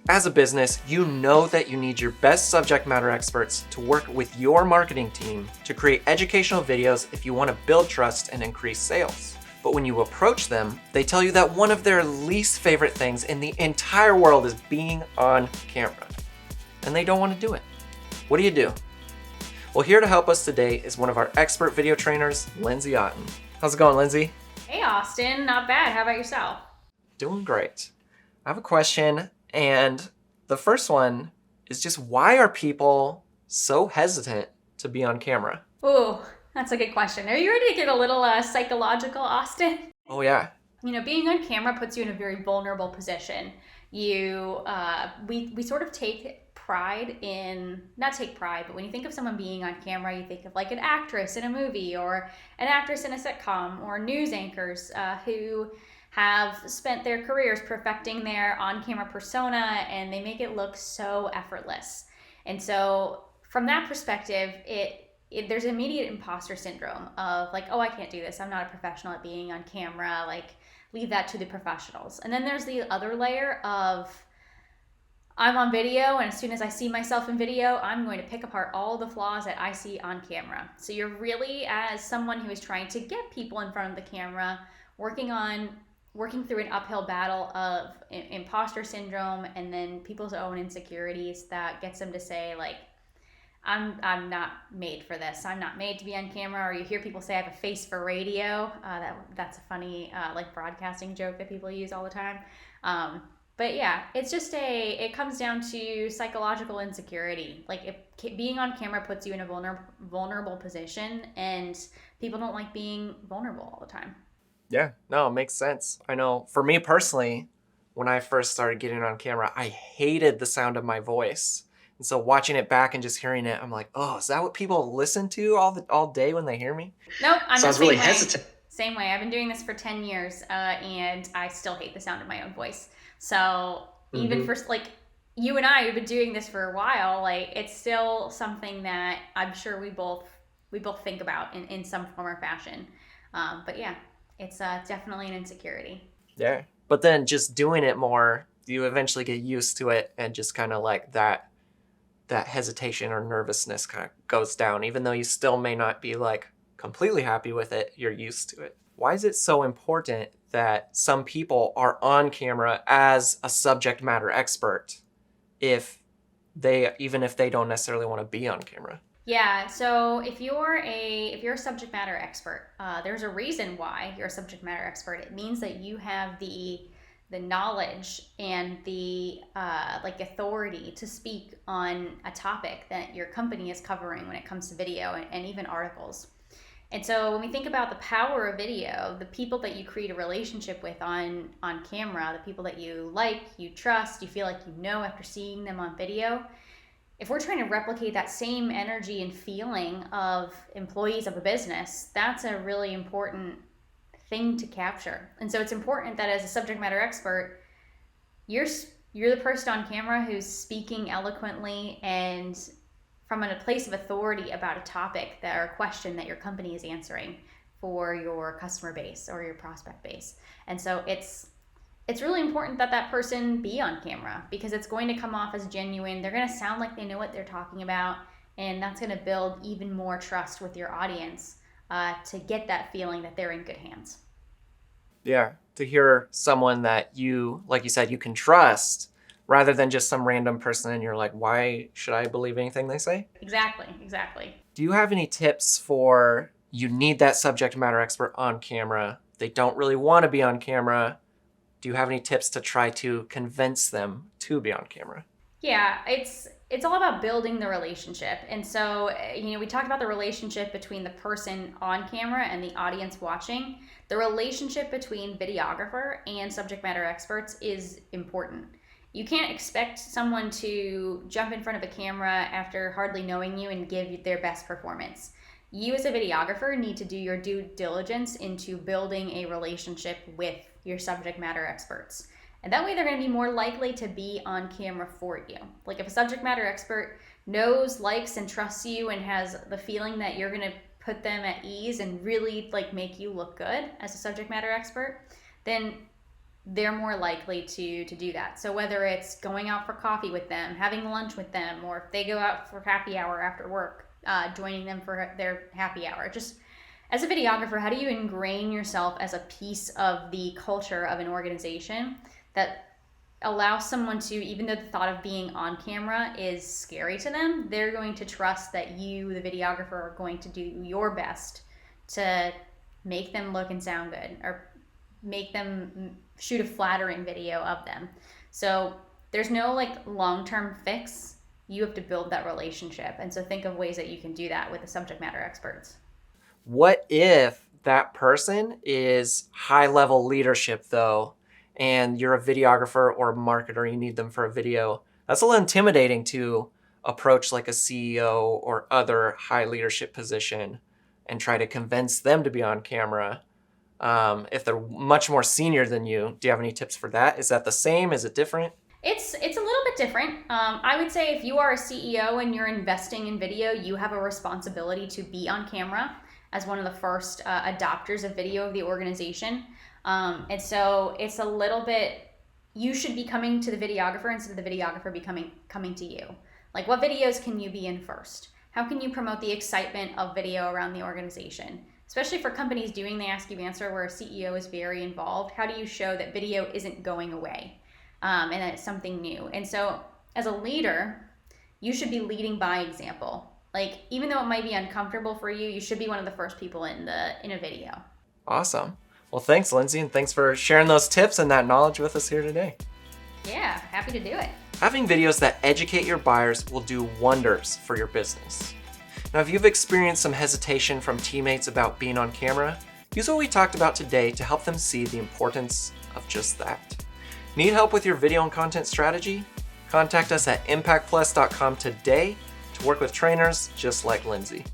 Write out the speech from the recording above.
As a business, you know that you need your best subject matter experts to work with your marketing team to create educational videos if you want to build trust and increase sales. But when you approach them, they tell you that one of their least favorite things in the entire world is being on camera. And they don't want to do it. What do you do? Well, here to help us today is one of our expert video trainers, Lindsey Auten. How's it going, Lindsey? Hey, Austin. Not bad. How about yourself? Doing great. I have a question, and the first one is just why are people so hesitant to be on camera? Ooh, that's a good question. Are you ready to get a little psychological, Austin? Oh yeah. Being on camera puts you in a very vulnerable position. We sort of take pride in, not take pride, but when you think of someone being on camera, you think of like an actress in a movie or an actress in a sitcom or news anchors who have spent their careers perfecting their on-camera persona, and they make it look so effortless. And so from that perspective, there's immediate imposter syndrome of like, oh, I can't do this. I'm not a professional at being on camera. Like, leave that to the professionals. And then there's the other layer of I'm on video, and as soon as I see myself in video, I'm going to pick apart all the flaws that I see on camera. So you're really, as someone who is trying to get people in front of the camera, working through an uphill battle of imposter syndrome and then people's own insecurities that gets them to say like, I'm not made for this. I'm not made to be on camera. Or you hear people say I have a face for radio. That's a funny like broadcasting joke that people use all the time. But yeah, it's just it comes down to psychological insecurity. Like if being on camera puts you in a vulnerable position, and people don't like being vulnerable all the time. Yeah, no, it makes sense. I know for me personally, when I first started getting on camera, I hated the sound of my voice. And so watching it back and just hearing it, I'm like, oh, is that what people listen to all day when they hear me? Nope, I'm So I the was really same way. hesitant. Same way. I've been doing this for 10 years, and I still hate the sound of my own voice. So even hmm for like you and I have been doing this for a while, like it's still something that I'm sure we both think about in some form or fashion. But yeah, it's definitely an insecurity. Yeah. But then just doing it more, you eventually get used to it and just kind of like that hesitation or nervousness kind of goes down. Even though you still may not be like completely happy with it, you're used to it. Why is it so important that some people are on camera as a subject matter expert even if they don't necessarily want to be on camera? Yeah, so if you're a subject matter expert, there's a reason why you're a subject matter expert. It means that you have the knowledge and the like authority to speak on a topic that your company is covering when it comes to video and even articles. And so when we think about the power of video, the people that you create a relationship with on camera, the people that you like, you trust, you feel like you know after seeing them on video, if we're trying to replicate that same energy and feeling of employees of a business, that's a really important thing to capture. And so it's important that as a subject matter expert, you're you're the person on camera who's speaking eloquently and from a place of authority about a topic that or a question that your company is answering for your customer base or your prospect base. And so it's really important that that person be on camera because it's going to come off as genuine. They're going to sound like they know what they're talking about, and that's going to build even more trust with your audience to get that feeling that they're in good hands. Yeah, to hear someone that you, like you said, you can trust rather than just some random person and you're like, why should I believe anything they say? Exactly, exactly. Do you have any tips for you need that subject matter expert on camera? They don't really want to be on camera. Do you have any tips to try to convince them to be on camera? Yeah, it's all about building the relationship. And so, we talked about the relationship between the person on camera and the audience watching. The relationship between videographer and subject matter experts is important. You can't expect someone to jump in front of a camera after hardly knowing you and give their best performance. You as a videographer need to do your due diligence into building a relationship with your subject matter experts. And that way they're going to be more likely to be on camera for you. Like if a subject matter expert knows, likes, and trusts you and has the feeling that you're going to put them at ease and really like make you look good as a subject matter expert, then they're more likely to do that. So whether it's going out for coffee with them, having lunch with them, or if they go out for happy hour after work, joining them for their happy hour. Just as a videographer, how do you ingrain yourself as a piece of the culture of an organization that allows someone to, even though the thought of being on camera is scary to them, they're going to trust that you, the videographer, are going to do your best to make them look and sound good, or make them shoot a flattering video of them. So there's no like long-term fix. You have to build that relationship. And so think of ways that you can do that with the subject matter experts. What if that person is high-level leadership though, and you're a videographer or a marketer, you need them for a video? That's a little intimidating to approach like a CEO or other high leadership position and try to convince them to be on camera. If they're much more senior than you, do you have any tips for that? Is that the same? Is it different? It's a little bit different. I would say if you are a CEO and you're investing in video, you have a responsibility to be on camera as one of the first adopters of video of the organization. And so it's a little bit, you should be coming to the videographer instead of the videographer coming to you. Like, what videos can you be in first? How can you promote the excitement of video around the organization? Especially for companies doing the Ask You Answer where a CEO is very involved, how do you show that video isn't going away and that it's something new? And so as a leader, you should be leading by example. Like, even though it might be uncomfortable for you, you should be one of the first people in a video. Awesome. Well, thanks, Lindsey, and thanks for sharing those tips and that knowledge with us here today. Yeah, happy to do it. Having videos that educate your buyers will do wonders for your business. Now, if you've experienced some hesitation from teammates about being on camera, use what we talked about today to help them see the importance of just that. Need help with your video and content strategy? Contact us at impactplus.com today to work with trainers just like Lindsey.